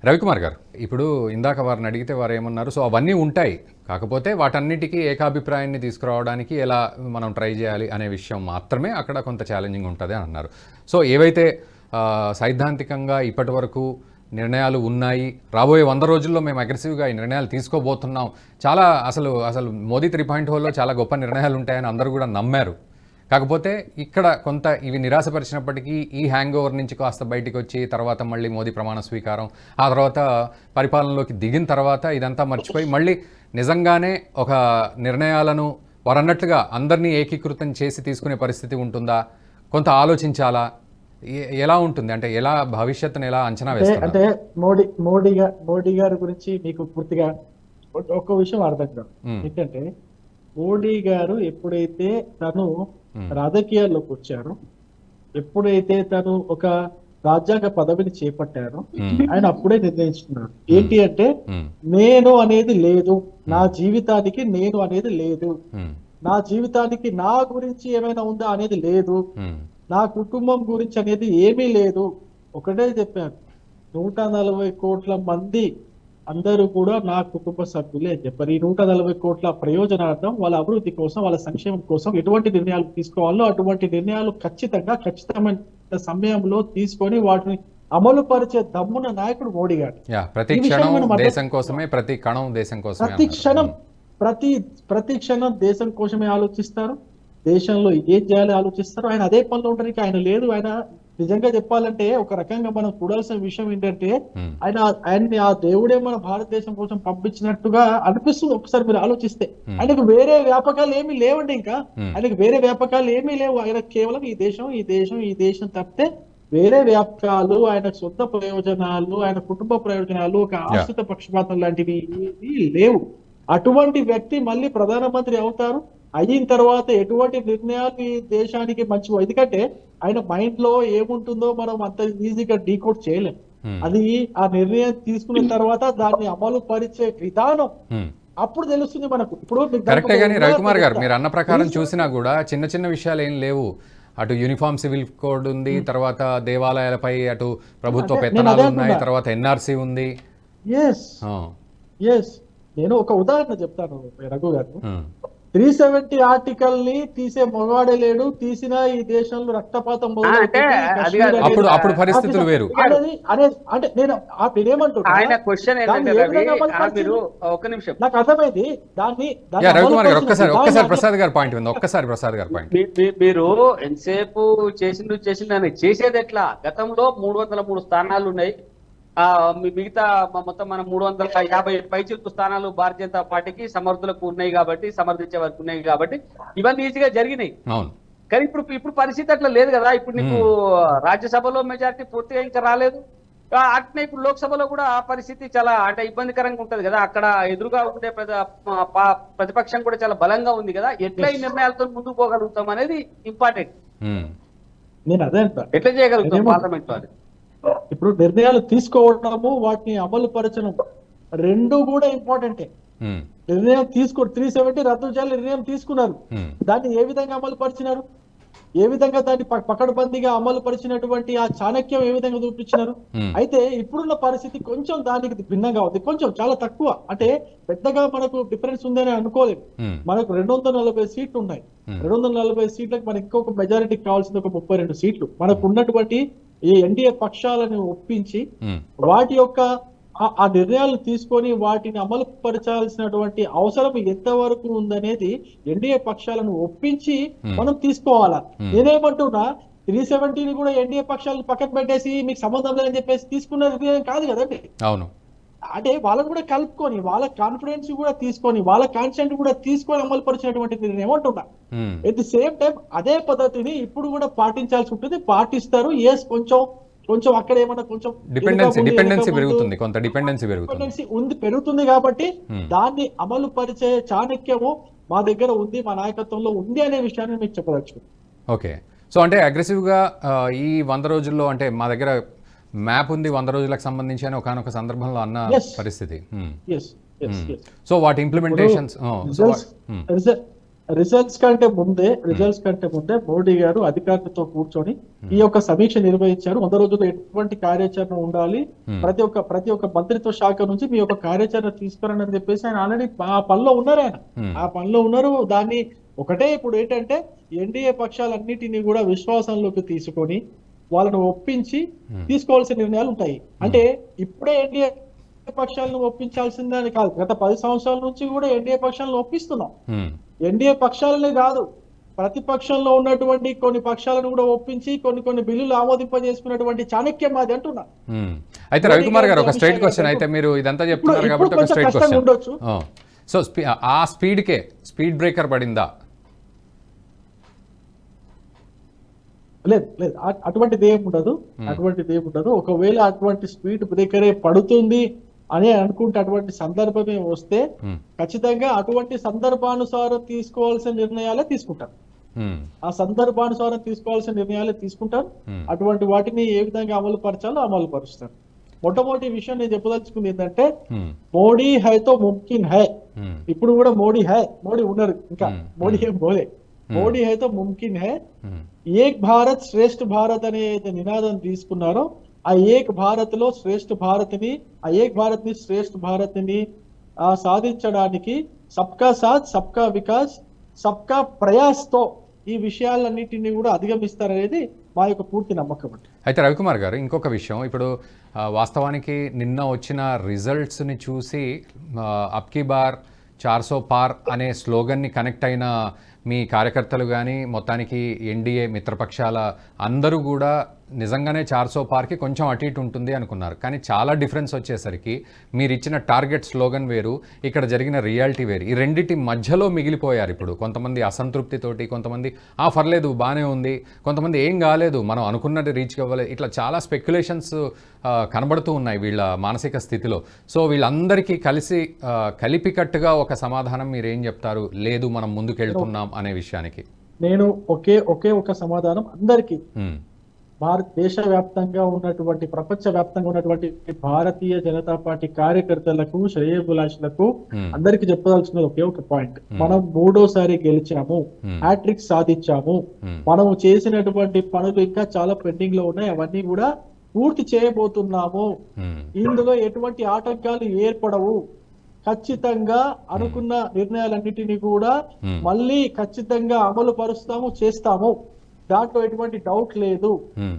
రవికుమార్ గారు, ఇప్పుడు ఇందాక వారిని అడిగితే వారు ఏమన్నారు, సో అవన్నీ ఉంటాయి, కాకపోతే వాటన్నిటికీ ఏకాభిప్రాయాన్ని తీసుకురావడానికి ఎలా మనం ట్రై చేయాలి అనే విషయం మాత్రమే అక్కడ కొంత ఛాలెంజింగ్ ఉంటుంది అని అన్నారు. సో ఏవైతే సైద్ధాంతికంగా ఇప్పటి వరకు నిర్ణయాలు ఉన్నాయి, రాబోయే 100 రోజుల్లో మేము అగ్రెసివ్గా ఈ నిర్ణయాలు తీసుకోబోతున్నాం, చాలా అసలు అసలు మోదీ 3.0లో చాలా గొప్ప నిర్ణయాలు ఉంటాయని అందరూ కూడా నమ్మారు. కాకపోతే ఇక్కడ కొంత ఇవి నిరాశపరిచినప్పటికీ ఈ హ్యాంగ్ ఓవర్ నుంచి కాస్త బయటికి వచ్చి తర్వాత మళ్ళీ మోదీ ప్రమాణ స్వీకారం, ఆ తర్వాత పరిపాలనలోకి దిగిన తర్వాత ఇదంతా మర్చిపోయి మళ్ళీ నిజంగానే ఒక నిర్ణయాలను వారన్నట్లుగా అందరినీ ఏకీకృతం చేసి తీసుకునే పరిస్థితి ఉంటుందా, కొంత ఆలోచించాలా, ఎలా ఉంటుంది అంటే ఎలా భవిష్యత్తును ఎలా అంచనా వేస్తారు? అంటే మోడీ గారి గురించి మీకు పూర్తిగా ఒక విషయం అర్థం కాదు. ఏంటంటే మోడీ గారు ఎప్పుడైతే తను రాజకీయాల్లోకి వచ్చారో, ఎప్పుడైతే తను ఒక రాజ్యాంగ పదవిని చేపట్టారో, ఆయన అప్పుడే నిర్ణయించుకున్నారు ఏంటి అంటే నేను అనేది లేదు, నా జీవితానికి నేను అనేది లేదు, నా జీవితానికి నా గురించి ఏమైనా ఉందా అనేది లేదు, నా కుటుంబం గురించి అనేది ఏమీ లేదు. ఒకటే చెప్పాను, 140 కోట్ల మంది అందరూ కూడా నా కుటుంబ సభ్యులే అని చెప్పారు. ఈ 140 కోట్ల ప్రయోజనార్థం, వాళ్ళ అభివృద్ధి కోసం, వాళ్ళ సంక్షేమం కోసం ఎటువంటి నిర్ణయాలు తీసుకోవాలో అటువంటి నిర్ణయాలు ఖచ్చితమైన సమయంలో తీసుకొని వాటిని అమలు పరిచే దమ్మున నాయకుడు మోడీ గారు. ప్రతి క్షణం దేశం కోసమే, ప్రతి క్షణం దేశం కోసమే, ప్రతి క్షణం దేశం కోసమే ఆలోచిస్తారు, దేశంలో ఏం చేయాలి ఆలోచిస్తారు. ఆయన అదే పనిలో ఉండడానికి ఆయన లేదు. ఆయన నిజంగా చెప్పాలంటే ఒక రకంగా మనం చూడాల్సిన విషయం ఏంటంటే ఆయన్ని ఆ దేవుడే మన భారతదేశం కోసం పంపించినట్టుగా అనిపిస్తుంది ఒకసారి మీరు ఆలోచిస్తే. ఆయనకు వేరే వ్యాపకాలు ఏమీ లేవండి, ఇంకా ఆయనకు వేరే వ్యాపకాలు ఏమీ లేవు. ఆయన కేవలం ఈ దేశం తప్పితే వేరే వ్యాపకాలు, ఆయన సొంత ప్రయోజనాలు, ఆయన కుటుంబ ప్రయోజనాలు, ఒక ఆశ్రిత పక్షపాతం లాంటివి లేవు. అటువంటి వ్యక్తి మళ్ళీ ప్రధానమంత్రి అవుతారు. అయిన తర్వాత ఎటువంటి నిర్ణయాలు ఈ దేశానికి మంచివో, ఎందుకంటే ఆయన మైండ్ లో ఏముంటుందో మనం అంత ఈజీగా డీకోడ్ చేయలేం. అది ఆ నిర్ణయం తీసుకున్న తర్వాత దాన్ని అమలు పరిచే విధానం అప్పుడు తెలుస్తుంది మనకు. ఇప్పుడు కరెక్టే, కానీ రవికుమార్ గారు మీరు అన్న ప్రకారం చూసినా కూడా చిన్న చిన్న విషయాలు ఏం లేవు. అటు యూనిఫామ్ సివిల్ కోడ్ ఉంది, తర్వాత దేవాలయాలపై అటు ప్రభుత్వ పెత్తనాలు ఉన్నాయి, తర్వాత ఎన్ఆర్సీ ఉంది. నేను ఒక ఉదాహరణ చెప్తాను రఘు గారు. 370 ఆర్టికల్ ని తీసే మగవాడే లేడు, తీసినా ఈ దేశంలో రక్తపాతం అప్పుడు పరిస్థితులు వేరు అంటే నేనేమంటున్నా, నాకు అర్థమైంది దాన్ని. రవికుమార్ గారు ఒక్కసారి ప్రసాద్ గారు పాయింట్ ఉంది, ఒక్కసారి ప్రసాద్ గారు పాయింట్. మీరు ఎంతసేపు చేసిండు చేసేది ఎట్లా? గతంలో 303 స్థానాలు ఉన్నాయి, మిగతా మొత్తం మనం 350 పైచిలుకు స్థానాలు భారతీయ జనతా పార్టీకి సమర్థులకు ఉన్నాయి కాబట్టి, సమర్థించే వరకు ఉన్నాయి కాబట్టి ఇవన్నీ ఈజీగా జరిగినాయి. కానీ ఇప్పుడు పరిస్థితి అట్లా లేదు కదా. ఇప్పుడు నీకు రాజ్యసభలో మెజారిటీ పూర్తిగా ఇంకా రాలేదు, అట్నే ఇప్పుడు లోక్సభలో కూడా ఆ పరిస్థితి చాలా అంటే ఇబ్బందికరంగా ఉంటది కదా. అక్కడ ఎదురుగా ఉండే ప్రతిపక్షం కూడా చాలా బలంగా ఉంది కదా. ఎట్లా ఈ నిర్ణయాలతో ముందుకు పోగలుగుతాం అనేది ఇంపార్టెంట్. ఎట్లా చేయగలుగుతాం పార్లమెంట్ లో? ఇప్పుడు నిర్ణయాలు తీసుకోవడము, వాటిని అమలు పరచడం రెండు కూడా ఇంపార్టెంటే. నిర్ణయం 370 రద్దు చేయాలి నిర్ణయం తీసుకున్నారు, దాన్ని ఏ విధంగా అమలు పరిచినారు, ఏ విధంగా దాన్ని పకడ్బందీగా అమలు పరిచినటువంటి ఆ చాణక్యం ఏ విధంగా చూపించినారు. అయితే ఇప్పుడున్న పరిస్థితి కొంచెం దానికి భిన్నంగా ఉంది, కొంచెం చాలా తక్కువ, అంటే పెద్దగా మనకు డిఫరెన్స్ ఉందని అనుకోలేదు. మనకు 240 సీట్లు ఉన్నాయి, 240 సీట్లకు మనకి ఇంకొక మెజారిటీ కావాల్సింది ఒక 32 సీట్లు. మనకు ఉన్నటువంటి ఈ ఎన్డీఏ పక్షాలను ఒప్పించి వాటి యొక్క ఆ నిర్ణయాలు తీసుకొని వాటిని అమలు పరచాల్సినటువంటి అవసరం ఎంతవరకు ఉందనేది ఎన్డీఏ పక్షాలను ఒప్పించి మనం తీసుకోవాలా. నేనేమంటున్నా, 370ని కూడా ఎన్డీఏ పక్షాలను పక్కన పెట్టేసి మీకు సంబంధం లేదని చెప్పేసి తీసుకున్న నిర్ణయం కాదు కదండి. అవును, అంటే వాళ్ళని కూడా కలుపుకొని, వాళ్ళ కాన్ఫిడెన్స్ కూడా తీసుకొని, వాళ్ళ కాన్సెంట్ కూడా తీసుకొని అమలు పరిచినటువంటి నిర్ణయం అంటున్నా. ఎట్ ది సేమ్ టైం అదే పద్ధతిని ఇప్పుడు కూడా పాటించాల్సి ఉంటుంది, పాటిస్తారు. కొంచెం అక్కడ ఏమన్నా కొంచెం డిపెండెన్సీ పెరుగుతుంది కాబట్టి దాన్ని అమలు పరిచే చాణక్యము మా దగ్గర ఉంది, మా నాయకత్వంలో ఉంది అనే విషయాన్ని మీకు చెప్పవచ్చు. ఓకే, సో అంటే అగ్రెసివ్గా ఈ 100 రోజుల్లో అంటే మా దగ్గర మ్యాప్ ఉంది 100 రోజులకు సంబంధించి అని ఒకనొక సందర్భంలో అన్న పరిస్థితి. సో వాటి ఇంప్లిమెంటేషన్స్ రిజల్ట్స్ కంటే ముందే మోడీ గారు అధికారులతో కూర్చొని ఈ యొక్క సమీక్ష నిర్వహించారు. 100 రోజుల్లో ఎటువంటి కార్యాచరణ ఉండాలి, ప్రతి ఒక్క మంత్రిత్వ శాఖ నుంచి మీ యొక్క కార్యాచరణ తీసుకురండి అని చెప్పేసి ఆయన ఆల్రెడీ ఆ పనిలో ఉన్నారు. ఆ పనిలో ఉన్నారు. దాన్ని ఒకటే ఇప్పుడు ఏంటంటే ఎన్డీఏ పక్షాలన్నిటినీ కూడా విశ్వాసంలోకి తీసుకొని వాళ్ళను ఒప్పించి తీసుకోవాల్సిన నిర్ణయాలు ఉంటాయి. అంటే ఇప్పుడే ఎన్డీఏ పక్షాలను ఒప్పించాల్సిందని కాదు, గత 10 సంవత్సరాల నుంచి కూడా ఎన్డీఏ పక్షాలను ఒప్పిస్తున్నాం. ఎన్డీఏ పక్షాలనే కాదు, ప్రతిపక్షంలో ఉన్నటువంటి కొన్ని పక్షాలను కూడా ఒప్పించి కొన్ని బిల్లులు ఆమోదింపజేసుకున్నటువంటి చాణక్యం మాది అంటున్నా. అయితే రవికుమార్ గారు ఒక స్ట్రైట్ క్వశ్చన్, అయితే మీరు ఇదంతా చెప్తున్నారు కాబట్టి ఒక స్ట్రైట్ క్వశ్చన్. ఉండొచ్చు. సో ఆ స్పీడ్ బ్రేకర్ పడిందా? లేదు, అటువంటిది ఏమి ఉండదు. ఒకవేళ అటువంటి స్పీడ్ బ్రేకరే పడుతుంది అని అనుకుంటే అటువంటి సందర్భమే వస్తే ఖచ్చితంగా అటువంటి సందర్భానుసారం తీసుకోవాల్సిన నిర్ణయాలే తీసుకుంటారు. ఆ సందర్భానుసారం తీసుకోవాల్సిన నిర్ణయాలే తీసుకుంటారు. అటువంటి వాటిని ఏ విధంగా అమలు పరచాలో అమలు పరుస్తారు. మొట్టమొదటి విషయం నేను చెప్పదలుచుకుంది ఏంటంటే మోడీ హైతో ముమ్కిన్ హై. ఇప్పుడు కూడా మోడీ ఉన్నారు, ఇంకా మోడీ ఏం పోలే. మోడీ హైతో ముమ్కిన్ హై. ఏక్ భారత్ శ్రేష్ఠ భారత్ అనే నినాదం తీసుకున్నారో ఆ ఏక్ భారత్ లో శ్రేష్ఠ భారత్ ని సాధించడానికి సబ్కా సాత్ సబ్కా వికాస్ సబ్కా ప్రయాస్ తో ఈ విషయాలన్నిటిని కూడా అధిగమిస్తారనేది మా యొక్క పూర్తి నమ్మకం. అయితే రవికుమార్ గారు ఇంకొక విషయం, ఇప్పుడు వాస్తవానికి నిన్న వచ్చిన రిజల్ట్స్ని చూసి అబ్కీ బార్ 400 పార్ అనే స్లోగన్ని కనెక్ట్ అయిన మీ కార్యకర్తలు కానీ మొత్తానికి ఎన్డీఏ మిత్రపక్షాల అందరూ కూడా నిజంగానే 400 పార్కి కొంచెం అటు ఇటు ఉంటుంది అనుకున్నారు. కానీ చాలా డిఫరెన్స్ వచ్చేసరికి మీరు ఇచ్చిన టార్గెట్ స్లోగన్ వేరు, ఇక్కడ జరిగిన రియాలిటీ వేరు. ఈ రెండింటి మధ్యలో మిగిలిపోయారు. ఇప్పుడు కొంతమంది అసంతృప్తితోటి, కొంతమంది పర్లేదు బాగానే ఉంది, కొంతమంది ఏం కాలేదు, మనం అనుకున్నది రీచ్ అవ్వలేదు, ఇట్లా చాలా స్పెక్యులేషన్స్ కనబడుతూ ఉన్నాయి వీళ్ళ మానసిక స్థితిలో. సో వీళ్ళందరికీ కలిపికట్టుగా ఒక సమాధానం మీరు ఏం చెప్తారు? లేదు మనం ముందుకెళ్తున్నాం అనే విషయానికి. నేను ఒకే ఒక సమాధానం అందరికీ, భారతదేశ వ్యాప్తంగా ఉన్నటువంటి, ప్రపంచ వ్యాప్తంగా ఉన్నటువంటి భారతీయ జనతా పార్టీ కార్యకర్తలకు, శ్రేయోభిలాషులకు అందరికి చెప్పదలుచున్నది ఒకే ఒక పాయింట్. మనం 3వ సారి గెలిచాము, హ్యాట్రిక్ సాధించాము. మనము చేసినటువంటి పనులు ఇంకా చాలా పెండింగ్ లో ఉన్నాయి, అవన్నీ కూడా పూర్తి చేయబోతున్నాము. ఇందులో ఎటువంటి ఆటంకాలు ఏర్పడవు. ఖచ్చితంగా అనుకున్న నిర్ణయాలన్నిటినీ కూడా మళ్ళీ ఖచ్చితంగా అమలు పరుస్తాము, చేస్తాము. దాంట్లో ఎటువంటి డౌట్ లేదు.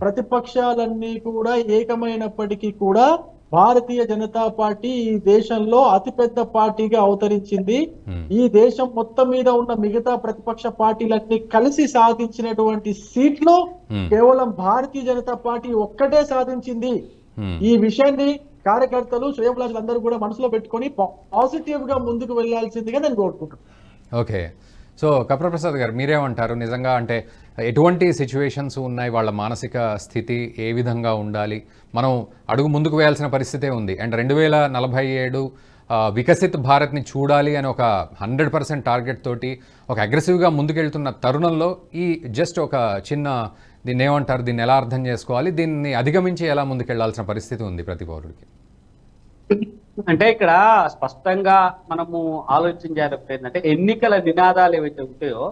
ప్రతిపక్షాలన్నీ కూడా ఏకమైనప్పటికీ కూడా భారతీయ జనతా పార్టీ ఈ దేశంలో అతిపెద్ద పార్టీగా అవతరించింది. ఈ దేశం మొత్తం మీద ఉన్న మిగతా ప్రతిపక్ష పార్టీలన్నీ కలిసి సాధించినటువంటి సీట్లు కేవలం భారతీయ జనతా పార్టీ ఒక్కటే సాధించింది. ఈ విషయాన్ని కార్యకర్తలు, శ్రేయోభిలాషులు అందరూ కూడా మనసులో పెట్టుకొని పాజిటివ్ గా ముందుకు వెళ్లాల్సిందిగా నేను కోరుకుంటున్నాను. ఓకే, సో కప్ర ప్రసాద్ గారు మీరేమంటారు? నిజంగా అంటే ఎటువంటి సిచ్యువేషన్స్ ఉన్నాయి, వాళ్ళ మానసిక స్థితి ఏ విధంగా ఉండాలి? మనం అడుగు ముందుకు వేయాల్సిన పరిస్థితే ఉంది. అండ్ 2047 వికసిత్ భారత్ని చూడాలి అని ఒక 100% టార్గెట్ తోటి ఒక అగ్రెసివ్గా ముందుకెళ్తున్న తరుణంలో ఈ జస్ట్ ఒక చిన్న, దీన్ని ఏమంటారు, దీన్ని ఎలా అర్థం చేసుకోవాలి, దీన్ని అధిగమించి ఎలా ముందుకెళ్లాల్సిన పరిస్థితి ఉంది ప్రతి పౌరుడికి? అంటే ఇక్కడ స్పష్టంగా మనము ఆలోచించాలి ఏంటంటే ఎన్నికల నినాదాలు ఏవైతే ఉంటాయో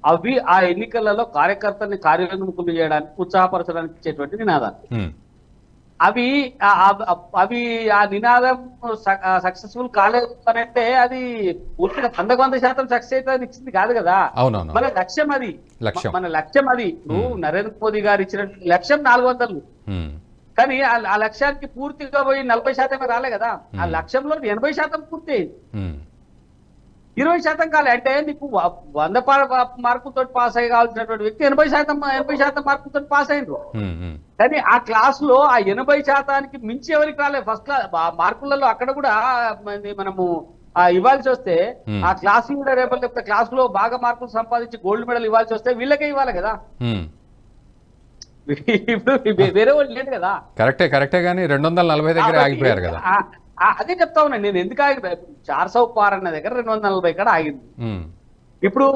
అవి ఆ ఎన్నికలలో కార్యకర్తల్ని కార్యోన్ముఖులు చేయడానికి, ఉత్సాహపరచడానికి ఇచ్చేటువంటి నినాదాలు. అవి ఆ నినాదం సక్సెస్ఫుల్ కాలేదు అని అంటే అది పూర్తిగా 100% సక్సెస్ అయితే ఇచ్చింది కాదు కదా. మన లక్ష్యం అది. ఇప్పుడు నరేంద్ర మోదీ గారు ఇచ్చిన లక్ష్యం 400, కానీ ఆ లక్ష్యానికి పూర్తిగా పోయి 40% రాలే కదా. ఆ లక్ష్యంలో 80% పూర్తి అయింది, 20% కాలే. అంటే నీకు 100 మార్కులతో పాస్ అయ్యి కావాల్సినటువంటి వ్యక్తి 80% మార్కులతో పాస్ అయినరు. కానీ ఆ క్లాస్ లో ఆ 80%కి మించి ఎవరికి రాలే. ఫస్ట్ క్లాస్ మార్కులలో అక్కడ కూడా మనము ఇవ్వాల్సి వస్తే ఆ క్లాస్ లీడర్ రేపటి క్లాస్ లో బాగా మార్కులు సంపాదించి గోల్డ్ మెడల్ ఇవ్వాల్సి వస్తే వీళ్ళకే ఇవ్వాలి కదా. ఇప్పుడు వేరే వాళ్ళు లేదు కదా. కరెక్టే కానీ 240 దగ్గర ఆగిపోయారు కదా. అదే చెప్తా ఉన్నా నేను, ఎందుకు ఆగిపోయా. 400 పార్ అన్న దగ్గర 240 కాడ ఆగింది. ఇప్పుడు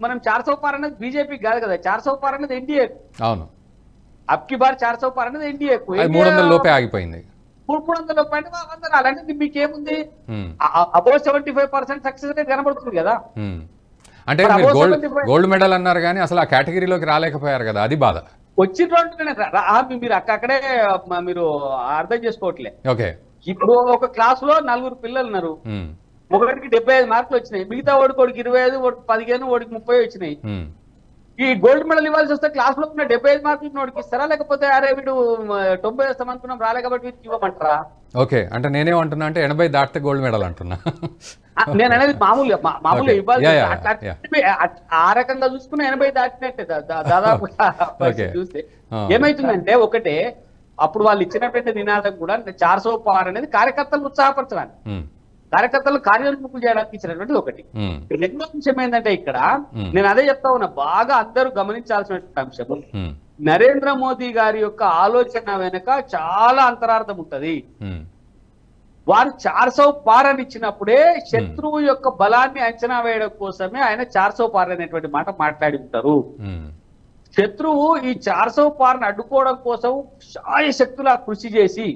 మనం 400 పార్ అనేది బీజేపీకి కాదు కదా, 400 పార్ అనేది ఎన్డీఏ. అవును, అబ్కి బార్ 400 పార్ అనేది ఎన్డీఏ. 300 లోపే ఆగిపోయింది. 300 లోపే అంటే 100 రాలంటే మీకేముంది, అబౌవ్ 75% సక్సెస్ రేట్ కనబడుతుంది కదా. అంటే మరి మీరు అవసరం ఉంది. గోల్డ్ మెడల్ అన్నారు కానీ అసలు ఆ కేటగిరీలోకి రాలేకపోయారు కదా, అది బాధ. వచ్చిన మీరు అక్కడే మీరు అర్థం చేసుకోవట్లే. ఓకే. ఇప్పుడు ఒక క్లాస్ లో 4 పిల్లలు ఉన్నారు, ఒకటికి 75 మార్కులు వచ్చినాయి, మిగతా ఓడికి 25, ఓడికి 15, ఓడికి 30 వచ్చినాయి. ఈ గోల్డ్ మెడల్ ఇవ్వాల్సి వస్తే క్లాస్ లో ఉన్న 75 మార్కులు నోటికి ఇస్తారా, లేకపోతే అరే వీడు 90 వేస్తాం అనుకున్నాం రాలే కాబట్టి వీటికి ఇవ్వమంటారా? ఓకే, అంటే నేనేమంటున్నా అంటే 80 దాటితే గోల్డ్ మెడల్ అంటున్నా. నేను అనేది మామూలుగా Okay. ఇవ్వాలి. Yeah, yeah. ఆ రకంగా చూసుకున్న 80 దాటినట్టే దాదాపు చూస్తే ఏమైతుందంటే, ఒకటే అప్పుడు వాళ్ళు ఇచ్చినటువంటి నినాదం కూడా 400 పార్ అనేది కార్యకర్తలు ఉత్సాహపరచడానికి, కార్యకర్తలు కార్యోన్ముఖులు చేయడానికి ఇచ్చినటువంటి ఒకటి. రెండో అంశం ఏంటంటే, ఇక్కడ నేను అదే చెప్తా ఉన్నా, బాగా అందరూ గమనించాల్సినటువంటి అంశం, నరేంద్ర మోదీ గారి యొక్క ఆలోచన వెనుక చాలా అంతరార్థం ఉంటది. వారు 400 పార్ అని ఇచ్చినప్పుడే శత్రువు యొక్క బలాన్ని అంచనా వేయడం కోసమే ఆయన 400 పార్ అనేటువంటి మాట మాట్లాడి ఉంటారు. శత్రువు ఈ 400 పార్ను అడ్డుకోవడం కోసం శాయశక్తులా కృషి చేసి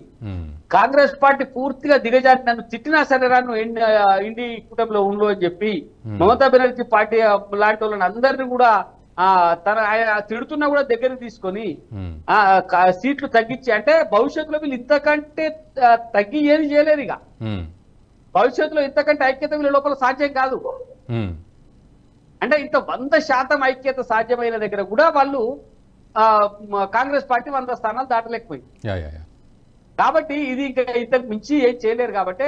కాంగ్రెస్ పార్టీ పూర్తిగా దిగజారి నన్ను తిట్టినా సరే రాను ఇండి కూటమిలో ఉండు అని చెప్పి మమతా బెనర్జీ పార్టీ లాంటి వాళ్ళని అందరినీ కూడా ఆయన తిడుతున్నా కూడా దగ్గరికి తీసుకొని సీట్లు తగ్గించి, అంటే భవిష్యత్తులో వీళ్ళు ఇంతకంటే తగ్గి ఏది చేయలేరు. ఇక భవిష్యత్తులో ఇంతకంటే ఐక్యత వీళ్ళ లోపల సాధ్యం కాదు. అంటే ఇంత 100% ఐక్యత సాధ్యమైన దగ్గర కూడా వాళ్ళు కాంగ్రెస్ పార్టీ 100 స్థానాలు దాటలేకపోయింది. కాబట్టి ఇది ఇంకా ఇంతకు మించి ఏం చేయలేరు. కాబట్టి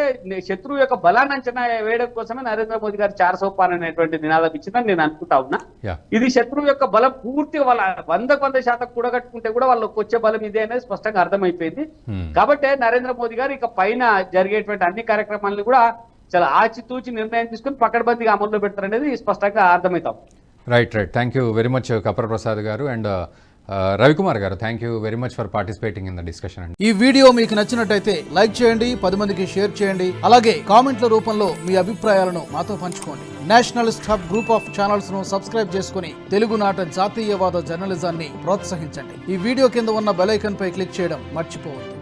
శత్రువు యొక్క బలాన్ని అంచనా వేయడం కోసమే నరేంద్ర మోదీ గారు 400 పార్ అనేటువంటి నినాదం ఇచ్చిందని నేను అనుకుంటా ఉన్నా. ఇది శత్రువు యొక్క బలం పూర్తిగా వాళ్ళ 100% కూడగట్టుకుంటే కూడా వాళ్ళకి వచ్చే బలం ఇదే అనేది స్పష్టంగా అర్థమైపోయింది. కాబట్టి నరేంద్ర మోదీ గారు ఇక పైన జరిగేటువంటి అన్ని కార్యక్రమాలను కూడా చాలా ఆచితూచి నిర్ణయం తీసుకుని పకడ్బందీగా అమల్లో పెడతారనేది స్పష్టంగా అర్థమవుతాం. Right. Thank you very much Kapara Prasad గారు అండ్ రవికుమార్ గారు. Thank you very much for participating in the discussion అండి. ఈ వీడియో మీకు నచ్చినట్టయితే లైక్ చేయండి, 10 మందికి షేర్ చేయండి, అలాగే కామెంట్ల రూపంలో మీ అభిప్రాయాలను మాతో పంచుకోండి. Nationalist hub group of channels ను సబ్స్క్రైబ్ చేసుకుని తెలుగునాట జాతీయవాద జర్నలిజాన్ని ప్రోత్సహించండి. ఈ వీడియో కింద ఉన్న బెల్ ఐకాన్ పై క్లిక్ చేయడం మర్చిపోవద్దు.